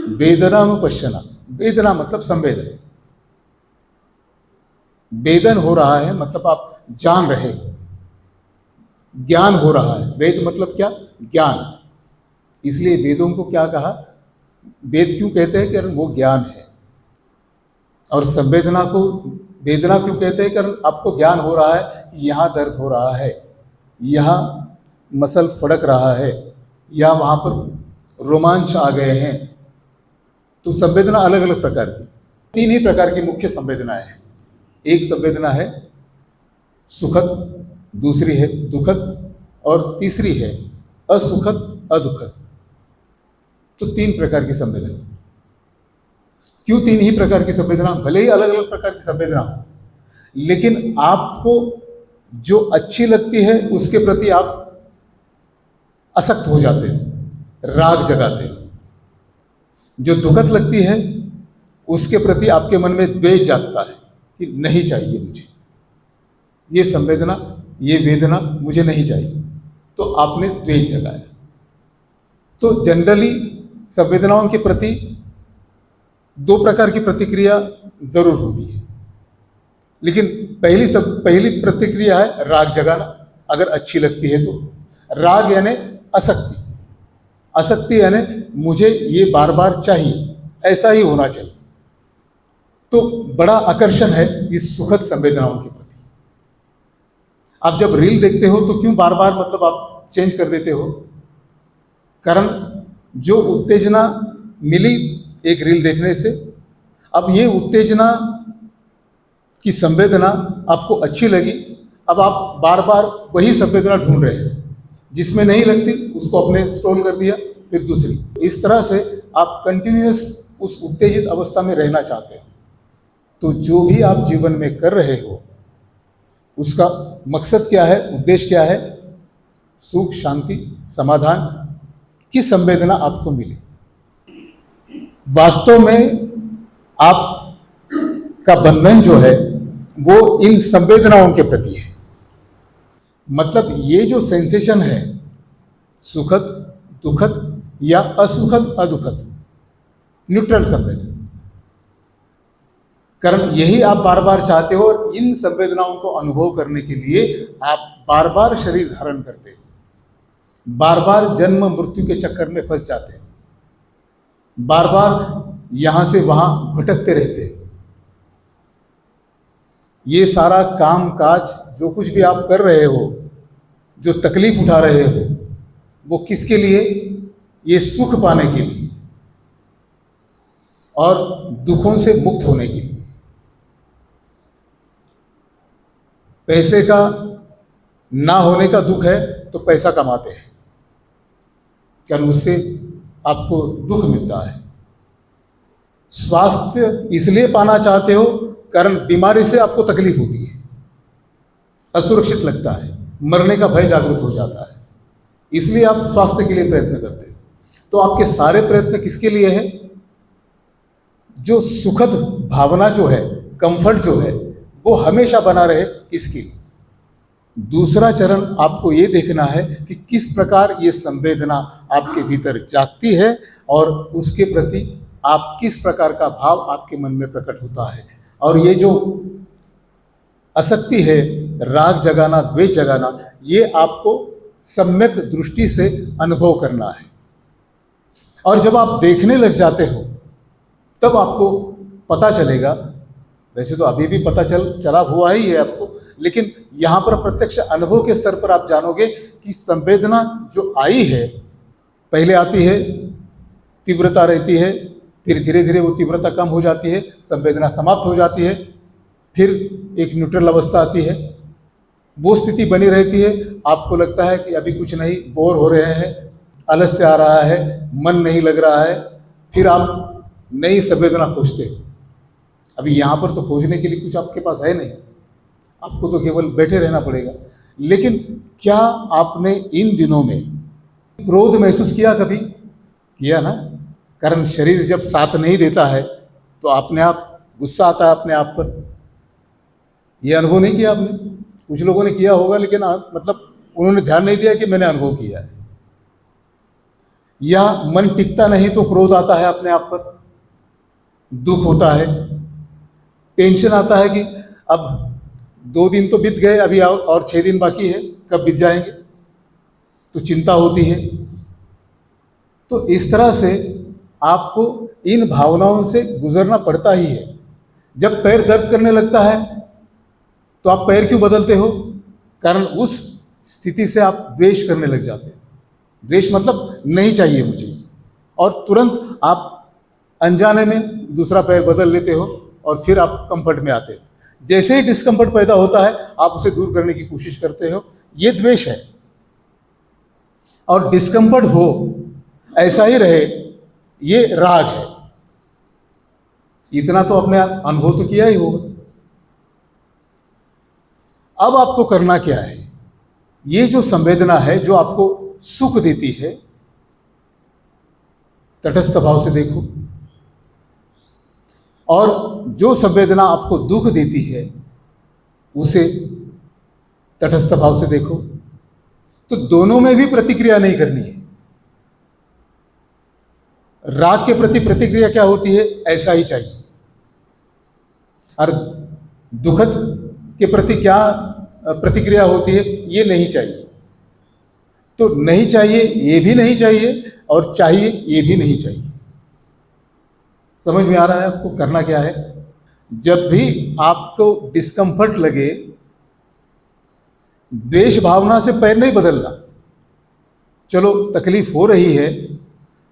वेदनानुपश्यना, वेदना मतलब संवेदन, वेदन हो रहा है मतलब आप जान रहे हो, ज्ञान हो रहा है। वेद मतलब क्या? ज्ञान। इसलिए वेदों को क्या कहा? वेद क्यों कहते हैं? कारण वो ज्ञान है। और संवेदना को वेदना क्यों कहते हैं? कारण आपको ज्ञान हो रहा है कि यहाँ दर्द हो रहा है, यहाँ मसल फड़क रहा है, या वहाँ पर रोमांच आ गए हैं। तो संवेदना अलग अलग प्रकार की, तीन ही प्रकार की मुख्य संवेदनाएं हैं। एक संवेदना है सुखद, दूसरी है दुखद, और तीसरी है असुखद अदुखद। तो तीन प्रकार की संवेदना। क्यों तीन ही प्रकार की संवेदना? भले ही अलग अलग प्रकार की संवेदना हो, लेकिन आपको जो अच्छी लगती है उसके प्रति आप आसक्त हो जाते हो, राग जगाते हो। जो दुखद लगती है उसके प्रति आपके मन में द्वेष जागता है कि नहीं चाहिए मुझे, ये संवेदना, ये वेदना मुझे नहीं चाहिए, तो आपने द्वेष जगाया। तो जनरली संवेदनाओं के प्रति दो प्रकार की प्रतिक्रिया जरूर होती है, लेकिन पहली प्रतिक्रिया है राग जगाना, अगर अच्छी लगती है तो। राग यानी आसक्ति, आसक्ति यानी मुझे ये बार बार चाहिए, ऐसा ही होना चाहिए। तो बड़ा आकर्षण है इस सुखद संवेदनाओं के प्रति। आप जब रील देखते हो तो क्यों बार बार मतलब आप चेंज कर देते हो? कारण जो उत्तेजना मिली एक रील देखने से, अब ये उत्तेजना की संवेदना आपको अच्छी लगी, अब आप बार बार वही संवेदना ढूंढ रहे हैं, जिसमें नहीं लगती उसको अपने स्क्रॉल कर दिया, फिर दूसरी। इस तरह से आप कंटिन्यूअस उस उत्तेजित अवस्था में रहना चाहते हो। तो जो भी आप जीवन में कर रहे हो उसका मकसद क्या है, उद्देश्य क्या है? सुख, शांति, समाधान की संवेदना आपको मिले। वास्तव में आप का बंधन जो है वो इन संवेदनाओं के प्रति है। मतलब ये जो सेंसेशन है, सुखद, दुखद या असुखद अदुखद, न्यूट्रल संवेदना, कारण यही आप बार बार चाहते हो, और इन संवेदनाओं को अनुभव करने के लिए आप बार बार शरीर धारण करते हो, बार बार जन्म मृत्यु के चक्कर में फंस जाते हो, बार बार यहां से वहां भटकते रहते हैं। ये सारा काम काज जो कुछ भी आप कर रहे हो, जो तकलीफ उठा रहे हो, वो किसके लिए? ये सुख पाने के लिए और दुखों से मुक्त होने के लिए। पैसे का ना होने का दुख है तो पैसा कमाते हैं, कारण उससे आपको दुख मिलता है। स्वास्थ्य इसलिए पाना चाहते हो कारण बीमारी से आपको तकलीफ होती है, असुरक्षित लगता है, मरने का भय जागृत हो जाता है, इसलिए आप स्वास्थ्य के लिए प्रयत्न करते हो। तो आपके सारे प्रयत्न किसके लिए है? जो सुखद भावना जो है, कंफर्ट जो है, वो हमेशा बना रहे, इसके लिए। दूसरा चरण आपको ये देखना है कि किस प्रकार ये संवेदना आपके भीतर जागती है और उसके प्रति आप किस प्रकार का भाव आपके मन में प्रकट होता है। और ये जो आसक्ति है, राग जगाना, द्वेष जगाना, ये आपको सम्यक दृष्टि से अनुभव करना है। और जब आप देखने लग जाते हो तब आपको पता चलेगा, वैसे तो अभी भी पता चला हुआ ही है आपको, लेकिन यहाँ पर प्रत्यक्ष अनुभव के स्तर पर आप जानोगे कि संवेदना जो आई है, पहले आती है, तीव्रता रहती है, फिर धीरे धीरे वो तीव्रता कम हो जाती है, संवेदना समाप्त हो जाती है, फिर एक न्यूट्रल अवस्था आती है, वो स्थिति बनी रहती है। आपको लगता है कि अभी कुछ नहीं, बोर हो रहे हैं, आलस्य आ रहा है, मन नहीं लग रहा है, फिर आप नई संवेदना खोजते हो। अभी यहाँ पर तो खोजने के लिए कुछ आपके पास है नहीं, आपको तो केवल बैठे रहना पड़ेगा। लेकिन क्या आपने इन दिनों में क्रोध महसूस किया? कभी किया ना? कारण शरीर जब साथ नहीं देता है तो अपने आप गुस्सा आता है अपने आप पर। यह अनुभव नहीं किया आपने? कुछ लोगों ने किया होगा, लेकिन मतलब उन्होंने ध्यान नहीं दिया कि मैंने अनुभव किया है। या मन टिकता नहीं तो क्रोध आता है अपने आप पर, दुख होता है, टेंशन आता है कि अब 2 दिन तो बीत गए, अभी और 6 दिन बाकी है, कब बीत जाएंगे, तो चिंता होती है। तो इस तरह से आपको इन भावनाओं से गुजरना पड़ता ही है। जब पैर दर्द करने लगता है तो आप पैर क्यों बदलते हो? कारण उस स्थिति से आप द्वेष करने लग जाते हैं। द्वेष मतलब नहीं चाहिए मुझे, और तुरंत आप अनजाने में दूसरा पैर बदल लेते हो और फिर आप कंफर्ट में आते हो। जैसे ही डिस्कंफर्ट पैदा होता है आप उसे दूर करने की कोशिश करते हो, ये द्वेष है। और डिस्कंफर्ट हो, ऐसा ही रहे, ये राग है। इतना तो अपने अनुभव तो किया ही होगा। अब आपको करना क्या है? ये जो संवेदना है जो आपको सुख देती है, तटस्थ भाव से देखो, और जो संवेदना आपको दुख देती है उसे तटस्थ भाव से देखो। तो दोनों में भी प्रतिक्रिया नहीं करनी है। राग के प्रति प्रतिक्रिया क्या होती है? ऐसा ही चाहिए। और दुखद के प्रति क्या प्रतिक्रिया होती है? ये नहीं चाहिए। तो नहीं चाहिए ये भी नहीं चाहिए, और चाहिए ये भी नहीं चाहिए। समझ में आ रहा है आपको करना क्या है? जब भी आपको डिस्कंफर्ट लगे, द्वेष भावना से पैर नहीं बदलना। चलो तकलीफ हो रही है,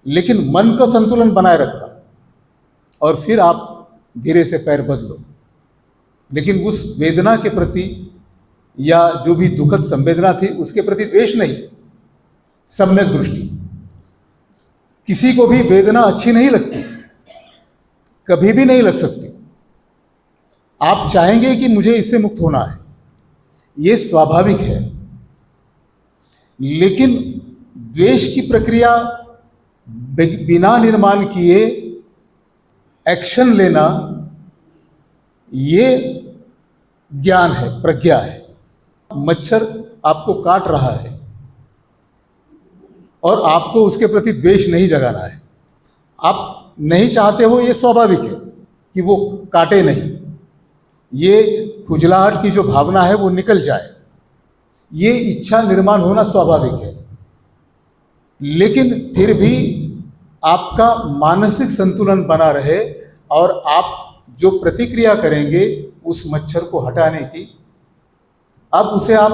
लेकिन मन का संतुलन बनाए रखना, और फिर आप धीरे से पैर बदलो। लेकिन उस वेदना के प्रति या जो भी दुखद संवेदना थी उसके प्रति द्वेष नहीं, सम्यक दृष्टि। किसी को भी वेदना अच्छी नहीं लगती, कभी भी नहीं लग सकती। आप चाहेंगे कि मुझे इससे मुक्त होना है, ये स्वाभाविक है। लेकिन द्वेष की प्रक्रिया बिना निर्माण किए एक्शन लेना, ये ज्ञान है, प्रज्ञा है। मच्छर आपको काट रहा है और आपको उसके प्रति द्वेष नहीं जगाना है। आप नहीं चाहते हो, ये स्वाभाविक है कि वो काटे नहीं, ये खुजलाहट की जो भावना है वो निकल जाए, ये इच्छा निर्माण होना स्वाभाविक है। लेकिन फिर भी आपका मानसिक संतुलन बना रहे, और आप जो प्रतिक्रिया करेंगे उस मच्छर को हटाने की, अब उसे आप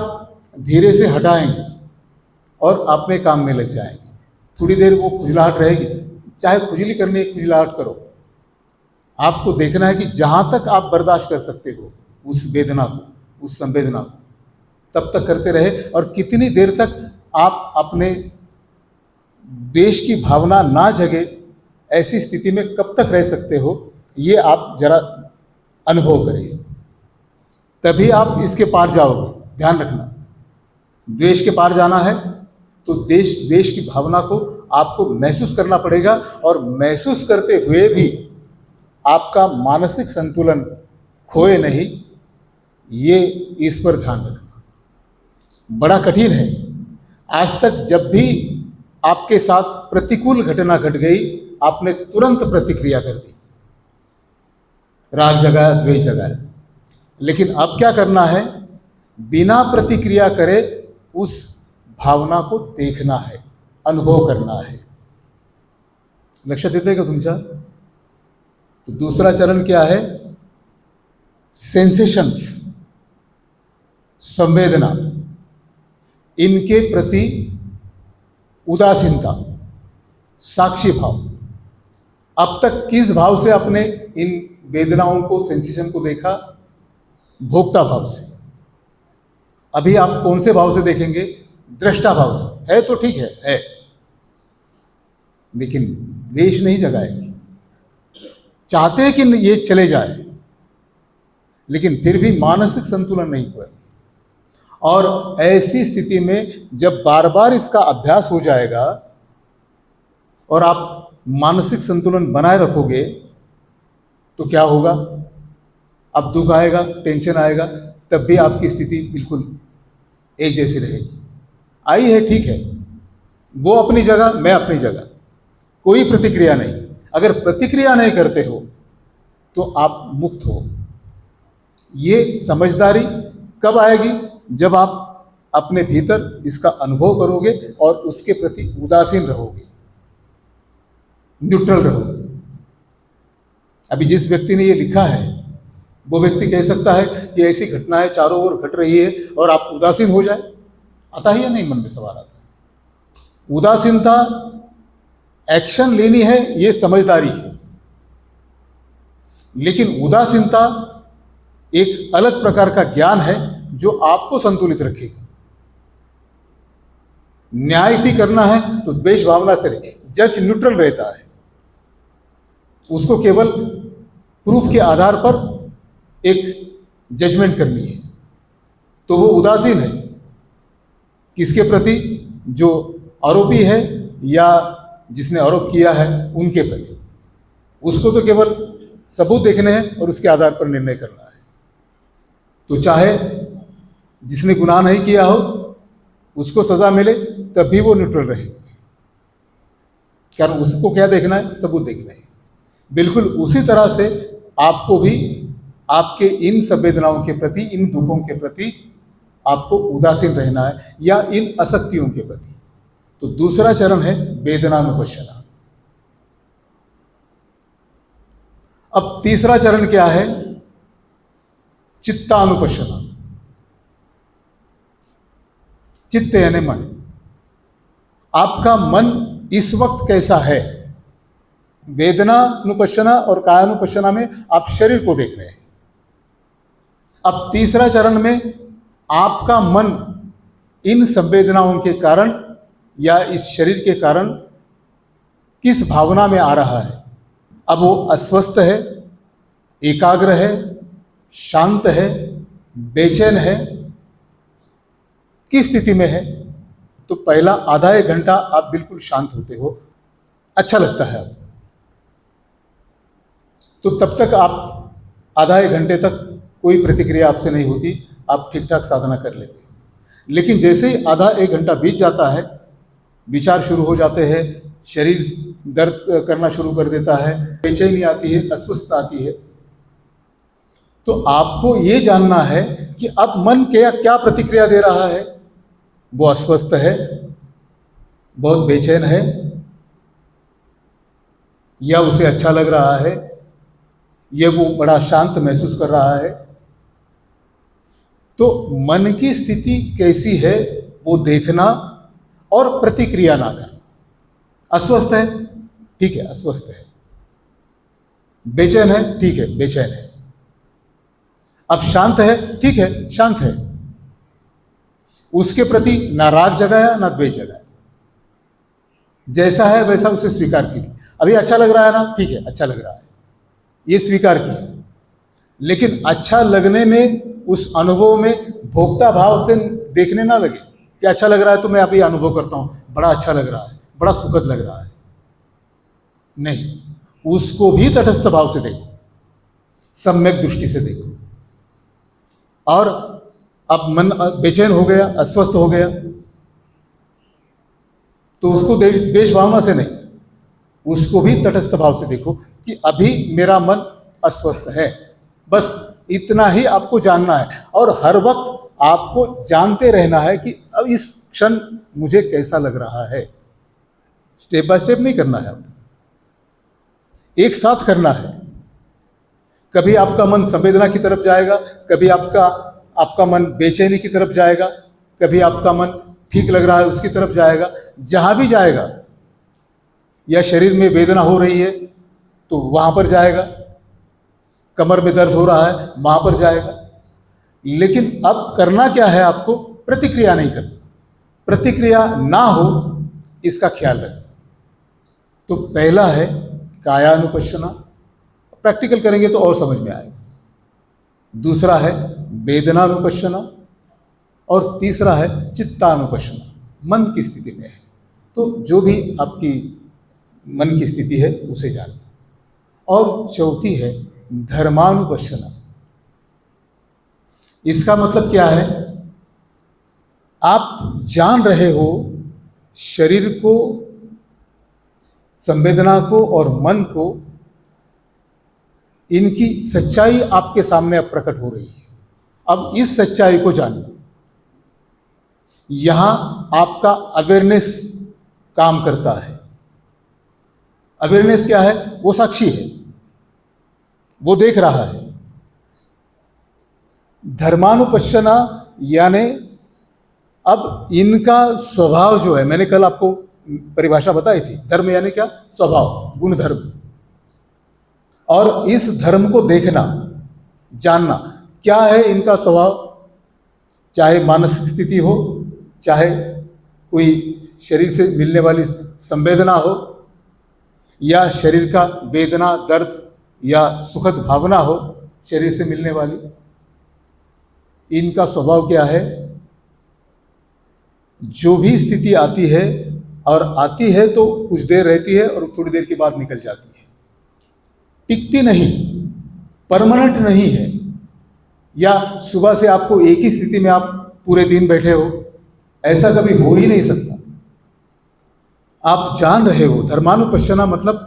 धीरे से हटाएंगे और अपने काम में लग जाएंगे। थोड़ी देर वो खुजलाहट रहेगी, चाहे खुजली करनी है खुजलाहट करो। आपको देखना है कि जहाँ तक आप बर्दाश्त कर सकते हो उस वेदना को, उस संवेदना को, तब तक करते रहे। और कितनी देर तक आप अपने द्वेष की भावना ना जगे, ऐसी स्थिति में कब तक रह सकते हो, ये आप जरा अनुभव करें इस। तभी आप इसके पार जाओगे। ध्यान रखना, द्वेष के पार जाना है तो द्वेष की भावना को आपको महसूस करना पड़ेगा, और महसूस करते हुए भी आपका मानसिक संतुलन खोए नहीं, ये इस पर ध्यान रखना। बड़ा कठिन है। आज तक जब भी आपके साथ प्रतिकूल घटना घट गई, आपने तुरंत प्रतिक्रिया कर दी, राग जगाया, द्वेष जगाया। लेकिन अब क्या करना है? बिना प्रतिक्रिया करे उस भावना को देखना है, अनुभव करना है। लक्ष्य देते का तुमचा? तो दूसरा चरण क्या है? सेंसेशंस, संवेदना, इनके प्रति उदासीनता, साक्षी भाव। अब तक किस भाव से अपने इन वेदनाओं को, सेंसेशन को देखा? भोक्ता भाव से। अभी आप कौन से भाव से देखेंगे? दृष्टा भाव से। है तो ठीक है, लेकिन द्वेष नहीं जगाएंगे। चाहते हैं कि ये चले जाए, लेकिन फिर भी मानसिक संतुलन नहीं हुआ। और ऐसी स्थिति में जब बार बार इसका अभ्यास हो जाएगा और आप मानसिक संतुलन बनाए रखोगे, तो क्या होगा? अब दुख आएगा, टेंशन आएगा, तब भी आपकी स्थिति बिल्कुल एक जैसी रहेगी। आई है, ठीक है, वो अपनी जगह, मैं अपनी जगह। कोई प्रतिक्रिया नहीं। अगर प्रतिक्रिया नहीं करते हो तो आप मुक्त हो। ये समझदारी कब आएगी? जब आप अपने भीतर इसका अनुभव करोगे और उसके प्रति उदासीन रहोगे, न्यूट्रल रहोगे। अभी जिस व्यक्ति ने ये लिखा है वो व्यक्ति कह सकता है कि ऐसी घटनाएं चारों ओर घट रही है और आप उदासीन हो जाए। आता है या नहीं? मन में सवाल आता है। उदासीनता एक्शन लेनी है, ये समझदारी है, लेकिन उदासीनता एक अलग प्रकार का ज्ञान है जो आपको संतुलित रखेगा। न्याय भी करना है तो द्वेष भावना से रहे। जज न्यूट्रल रहता है, उसको केवल प्रूफ के आधार पर एक जजमेंट करनी है, तो वो उदासीन है किसके प्रति? जो आरोपी है या जिसने आरोप किया है उनके प्रति। उसको तो केवल सबूत देखने हैं और उसके आधार पर निर्णय करना है। तो चाहे जिसने गुनाह नहीं किया हो उसको सजा मिले तब भी वो न्यूट्रल रहेगा, कारण उसको क्या देखना है? सबूत देखना है। बिल्कुल उसी तरह से आपको भी आपके इन संवेदनाओं के प्रति, इन दुखों के प्रति आपको उदासीन रहना है, या इन आसक्तियों के प्रति। तो दूसरा चरण है वेदनानुपश्यना। अब तीसरा चरण क्या है? चित्तानुपश्यना। चित्त यानी मन। आपका मन इस वक्त कैसा है? वेदनानुपश्यना और कायानुपश्यना में आप शरीर को देख रहे हैं। अब तीसरा चरण में आपका मन इन संवेदनाओं के कारण या इस शरीर के कारण किस भावना में आ रहा है? अब वो अस्वस्थ है, एकाग्र है, शांत है, बेचैन है, किस स्थिति में है? तो पहला आधा एक घंटा आप बिल्कुल शांत होते हो, अच्छा लगता है आपको, तो तब तक आप आधा एक घंटे तक कोई प्रतिक्रिया आपसे नहीं होती, आप ठीक ठाक साधना कर लेते हो। लेकिन जैसे ही आधा एक घंटा बीत जाता है, विचार शुरू हो जाते हैं, शरीर दर्द करना शुरू कर देता है, बेचैनी आती है, अस्वस्थता आती है, तो आपको ये जानना है कि अब मन क्या प्रतिक्रिया दे रहा है। वो अस्वस्थ है, बहुत बेचैन है, या उसे अच्छा लग रहा है, या वो बड़ा शांत महसूस कर रहा है। तो मन की स्थिति कैसी है वो देखना और प्रतिक्रिया ना करना। अस्वस्थ है, ठीक है, अस्वस्थ है। बेचैन है, ठीक है, बेचैन है। अब शांत है, ठीक है, शांत है। उसके प्रति ना राग जगाया ना द्वेष जगाया, जैसा है वैसा उसे स्वीकार कीजिए। अभी अच्छा लग रहा है ना, ठीक है, अच्छा लग रहा है, ये स्वीकार किया। लेकिन अच्छा लगने में, उस अनुभव में भोक्ता भाव से देखने ना लगे कि अच्छा लग रहा है तो मैं अभी अनुभव करता हूं, बड़ा अच्छा लग रहा है, बड़ा सुखद लग रहा है। नहीं, उसको भी तटस्थ भाव से देखो, सम्यक दृष्टि से देखो। और अब मन बेचैन हो गया, अस्वस्थ हो गया, तो उसको द्वेष भावना से नहीं, उसको भी तटस्थ भाव से देखो कि अभी मेरा मन अस्वस्थ है। बस इतना ही आपको जानना है, और हर वक्त आपको जानते रहना है कि अब इस क्षण मुझे कैसा लग रहा है। स्टेप बाय स्टेप नहीं करना है, अब एक साथ करना है। कभी आपका मन संवेदना की तरफ जाएगा, कभी आपका मन बेचैनी की तरफ जाएगा, कभी आपका मन ठीक लग रहा है उसकी तरफ जाएगा। जहां भी जाएगा, या शरीर में वेदना हो रही है तो वहां पर जाएगा, कमर में दर्द हो रहा है वहां पर जाएगा। लेकिन अब करना क्या है? आपको प्रतिक्रिया नहीं करना, प्रतिक्रिया ना हो इसका ख्याल रखना। तो पहला है कायानुपश्यना, प्रैक्टिकल करेंगे तो और समझ में आएगा। दूसरा है वेदनानुपश्यना, और तीसरा है चित्तानुपश्यना, मन की स्थिति में है। तो जो भी आपकी मन की स्थिति है उसे जानना। और चौथी है धर्मानुपश्यना। इसका मतलब क्या है? आप जान रहे हो शरीर को संवेदना को और मन को, इनकी सच्चाई आपके सामने अब प्रकट हो रही है। अब इस सच्चाई को जानना, यहां आपका अवेयरनेस काम करता है। अवेयरनेस क्या है? वो साक्षी है, वो देख रहा है। धर्मानुपश्यना यानी अब इनका स्वभाव जो है, मैंने कल आपको परिभाषा बताई थी, धर्म यानी क्या? स्वभाव, गुण धर्म। और इस धर्म को देखना, जानना, क्या है इनका स्वभाव, चाहे मानसिक स्थिति हो, चाहे कोई शरीर से मिलने वाली संवेदना हो, या शरीर का वेदना, दर्द या सुखद भावना हो शरीर से मिलने वाली, इनका स्वभाव क्या है। जो भी स्थिति आती है, और आती है तो कुछ देर रहती है और थोड़ी देर के बाद निकल जाती है, टिकती नहीं, परमानेंट नहीं है। या सुबह से आपको एक ही स्थिति में आप पूरे दिन बैठे हो, ऐसा कभी हो ही नहीं सकता। आप जान रहे हो, धर्मानुपश्यना मतलब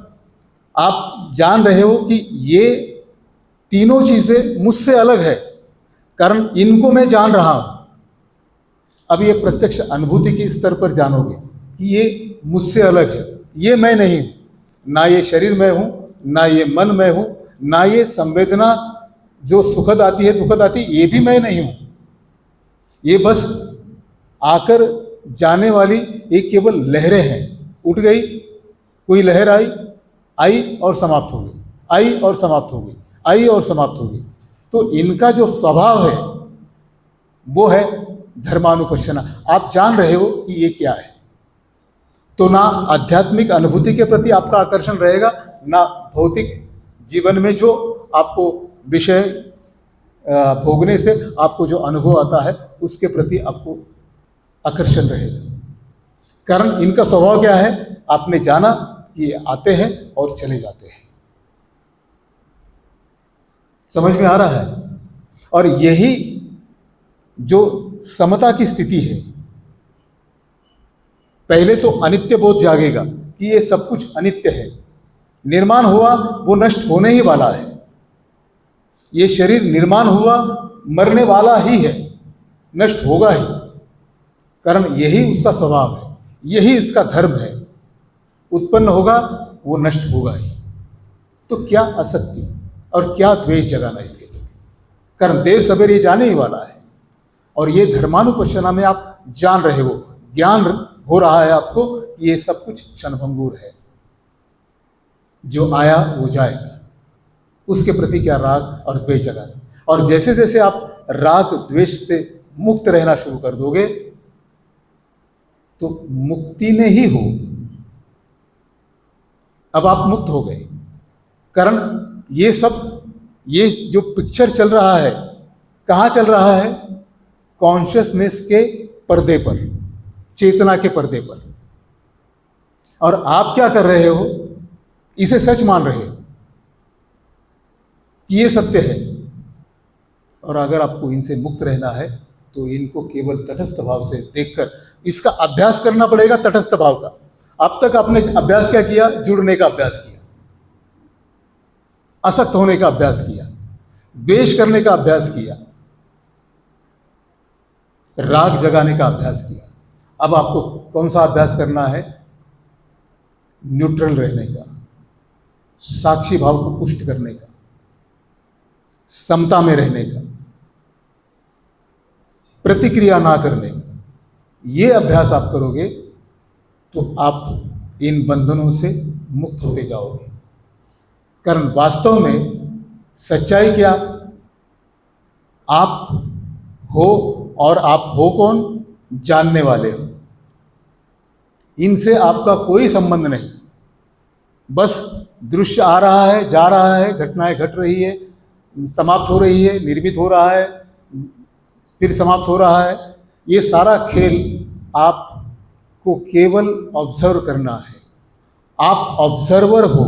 आप जान रहे हो कि ये तीनों चीजें मुझसे अलग है, कारण इनको मैं जान रहा हूं। अब ये प्रत्यक्ष अनुभूति के स्तर पर जानोगे कि ये मुझसे अलग है, ये मैं नहीं हूं, ना ये शरीर में हूं, ना ये मन में हूं, ना ये संवेदना जो सुखद आती है दुखद आती है, ये भी मैं नहीं हूं। ये बस आकर जाने वाली एक केवल लहरें हैं। उठ गई कोई लहर, आई और समाप्त हो गई, आई और समाप्त हो गई, आई और समाप्त हो गई। तो इनका जो स्वभाव है वो है धर्मानुपश्यना। आप जान रहे हो कि ये क्या है, तो ना आध्यात्मिक अनुभूति के प्रति आपका आकर्षण रहेगा, ना भौतिक जीवन में जो आपको विषय भोगने से आपको जो अनुभव आता है उसके प्रति आपको आकर्षण रहेगा। कारण इनका स्वभाव क्या है, आपने जाना कि ये आते हैं और चले जाते हैं। समझ में आ रहा है? और यही जो समता की स्थिति है, पहले तो अनित्य बोध जागेगा कि ये सब कुछ अनित्य है, निर्माण हुआ वो नष्ट होने ही वाला है, ये शरीर निर्माण हुआ मरने वाला ही है, नष्ट होगा ही, कारण यही उसका स्वभाव है, यही इसका धर्म है। उत्पन्न होगा वो नष्ट होगा ही। तो क्या आसक्ति और क्या द्वेष जगाना इसके प्रति, कारण देर सवेर ये जाने ही वाला है। और ये धर्मानुपश्यना में आप जान रहे हो, ज्ञान हो रहा है आपको, ये सब कुछ क्षणभंगुर है, जो आया वो जाएगा, उसके प्रति क्या राग और द्वेष जगाना। और जैसे जैसे आप राग द्वेष से मुक्त रहना शुरू कर दोगे तो मुक्ति में ही हो, अब आप मुक्त हो गए। कारण ये सब, ये जो पिक्चर चल रहा है, कहाँ चल रहा है? कॉन्शियसनेस के पर्दे पर, चेतना के पर्दे पर। और आप क्या कर रहे हो? इसे सच मान रहे हो कि ये सत्य है। और अगर आपको इनसे मुक्त रहना है तो इनको केवल तटस्थ भाव से देखकर, इसका अभ्यास करना पड़ेगा, तटस्थ भाव का। अब तक आपने अभ्यास क्या किया? जुड़ने का अभ्यास किया, आसक्त होने का अभ्यास किया, द्वेष करने का अभ्यास किया, राग जगाने का अभ्यास किया। अब आपको कौन सा अभ्यास करना है? न्यूट्रल रहने का, साक्षी भाव को पुष्ट करने का, समता में रहने का, प्रतिक्रिया ना करने का। ये अभ्यास आप करोगे तो आप इन बंधनों से मुक्त होते जाओगे। कारण वास्तव में सच्चाई क्या? आप हो, और आप हो कौन? जानने वाले हो। इनसे आपका कोई संबंध नहीं, बस दृश्य आ रहा है, जा रहा है, घटनाएं घट रही है, समाप्त हो रही है, निर्मित हो रहा है, फिर समाप्त हो रहा है। ये सारा खेल आपको केवल ऑब्जर्व करना है। आप ऑब्जर्वर हो,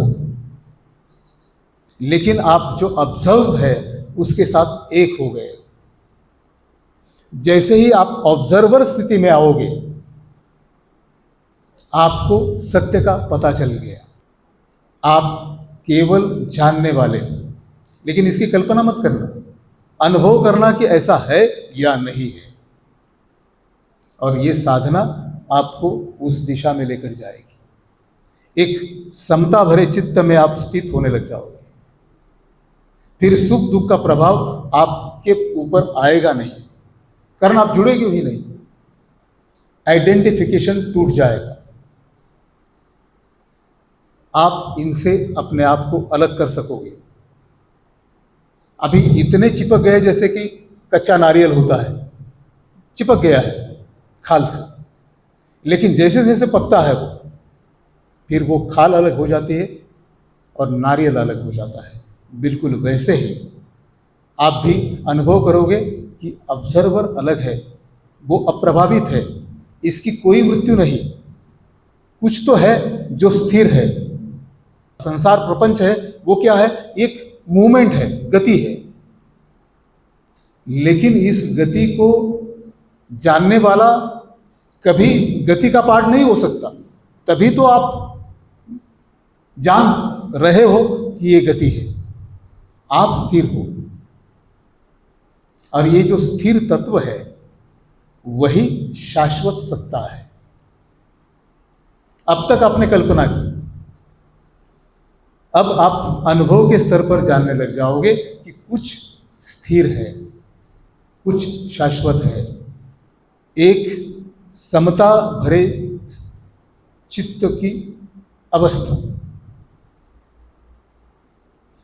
लेकिन आप जो ऑब्जर्व है उसके साथ एक हो गए। जैसे ही आप ऑब्जर्वर स्थिति में आओगे, आपको सत्य का पता चल गया। आप केवल जानने वाले हो, लेकिन इसकी कल्पना मत करना, अनुभव करना कि ऐसा है या नहीं है। और ये साधना आपको उस दिशा में लेकर जाएगी। एक समता भरे चित्त में आप स्थित होने लग जाओगे। फिर सुख दुख का प्रभाव आपके ऊपर आएगा नहीं, कारण आप जुड़ेगे ही नहीं। आइडेंटिफिकेशन टूट जाएगा। आप इनसे अपने आप को अलग कर सकोगे। अभी इतने चिपक गए जैसे कि कच्चा नारियल होता है, चिपक गया है खाल से, लेकिन जैसे जैसे पकता है वो, फिर वो खाल अलग हो जाती है और नारियल अलग हो जाता है। बिल्कुल वैसे ही आप भी अनुभव करोगे कि ऑब्जर्वर अलग है, वो अप्रभावित है, इसकी कोई मृत्यु नहीं। कुछ तो है जो स्थिर है। संसार प्रपंच है वो क्या है? एक मूवमेंट है, गति है। लेकिन इस गति को जानने वाला कभी गति का पार्ट नहीं हो सकता। तभी तो आप जान रहे हो कि ये गति है। आप स्थिर हो, और ये जो स्थिर तत्व है वही शाश्वत सत्ता है। अब तक आपने कल्पना की, अब आप अनुभव के स्तर पर जानने लग जाओगे कि कुछ स्थिर है, कुछ शाश्वत है। एक समता भरे चित्त की अवस्था।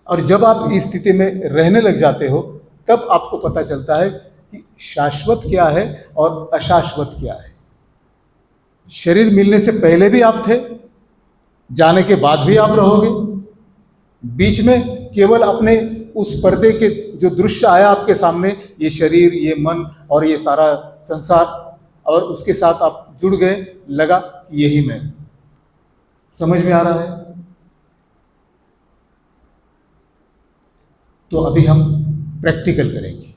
और जब आप इस स्थिति में रहने लग जाते हो, तब आपको पता चलता है कि शाश्वत क्या है और अशाश्वत क्या है। शरीर मिलने से पहले भी आप थे, जाने के बाद भी आप रहोगे। बीच में केवल अपने उस पर्दे के जो दृश्य आया आपके सामने, ये शरीर, ये मन और ये सारा संसार, और उसके साथ आप जुड़ गए, लगा यही मैं। समझ में आ रहा है? तो अभी हम प्रैक्टिकल करेंगे।